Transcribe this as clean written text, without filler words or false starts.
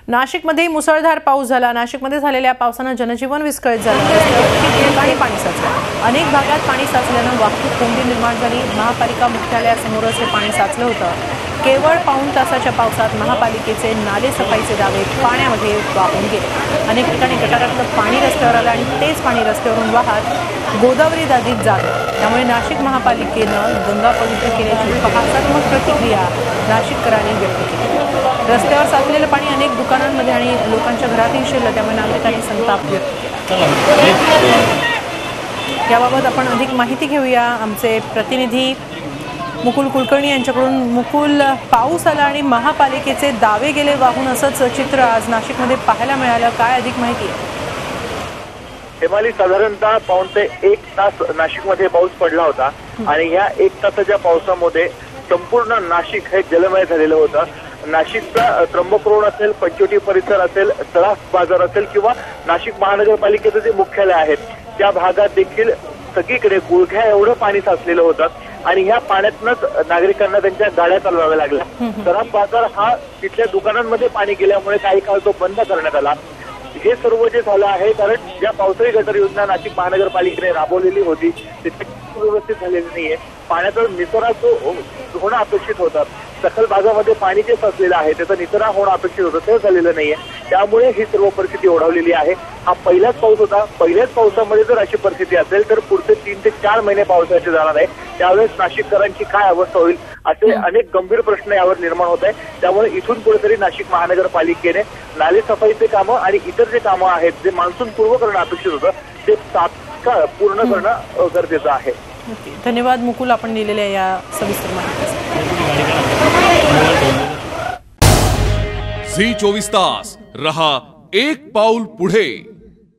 नाशिकमध्ये मुसळधार पाऊस झाला। नाशिकमध्ये झालेल्या पावसाने जनजीवन विस्कळीत झालं। ठिकठिकाणी पाणी साचलं। अनेक भागात पाणी साचल्याने वाहतूक कोंडी निर्माण झाली। महापालिका मुख्यालयासमोरच हे पाणी साचलं होतं। केवळ पाऊण तासाच्या पावसात महापालिकेचे नाले सफाईचे दावे पाण्यामध्ये वाहून गेले। अनेक ठिकाणी गटारातलं पाणी रस्त्यावर आलं आणि तेच पाणी रस्त्यावरून वाहत गोदावरी नदीत जात होतं। त्यामुळे नाशिक महापालिकेनं गंगा पवित्र केल्याची उपहासात्मक प्रतिक्रिया नाशिककरांनी व्यक्त केली। रस्त्यावर साचलेलं पाणी अनेक दुकानांमध्ये आणि लोकांच्या घरातही शिरलं, त्यामुळे नागरिकांनी संताप व्यक्त केला। याबाबत आपण अधिक माहिती घेऊया आमचे प्रतिनिधी मुकुल कुलकर्णी यांच्याकडून। मुकुल, पाऊस आला आणि महापालिकेचे दावे गेले वाहून, असंच चित्र आज नाशिकमध्ये पाहायला मिळालं। काय अधिक माहिती आहे? हेमाली, साधारणतः पाऊण ते 1 तास नाशिकमध्ये पाऊस पडला होता आणि या 1 तासाच्या पावसामध्ये संपूर्ण नाशिक हे जलमय झालेलं होतं। नाशिकचा त्र्यंबक रोड असेल, पंचवटी परिसर असेल, सराफ बाजार असेल किंवा नाशिक महानगरपालिकेचं जे मुख्यालय आहे त्या भागात देखील सगळीकडे गुडघ्या एवढं पाणी साचलेलं होतं आणि ह्या पाण्यातनंच नागरिकांना त्यांच्या गाड्या चालवाव्या लागल्या। सराफ बाजार हा तिथल्या दुकानांमध्ये पाणी गेल्यामुळे काही काळ तो बंद करण्यात आला। हे सर्व जे झालं आहे कारण ज्या पावसाळी गटर योजना नाशिक महानगरपालिकेने राबवलेली होती तिथे व्यवस्थित झालेली नाहीये। पाण्याचा निचरा जो होणं अपेक्षित होतं, सखल भागामध्ये पाणी जे साचलेलं आहे त्याचा निचरा होणं अपेक्षित होतं ते झालेलं नाहीये। त्यामुळे ही सर्व परिस्थिती ओढावलेली आहे। हा पहिलाच पाऊस होता। पहिल्याच पावसामध्ये जर अशी परिस्थिती असेल तर पुढचे 3 ते 4 महिने पावसाचे जाणार आहे। त्यावेळेस नाशिककरांची काय अवस्था होईल असे अनेक गंभीर प्रश्न यावर निर्माण होत आहे। त्यामुळे इथून पुढे तरी नाशिक महानगरपालिकेने नाले सफाईचे कामं आणि इतर जे कामं आहेत जे मान्सून पूर्व करणं अपेक्षित होतं ते तात्काळ पूर्ण करणं गरजेचं आहे। धन्यवाद मुकुल, आपण दिलेल्या या सविस्तर माहितीसाठी। झी 24 तास रहा एक पाऊल पुढे।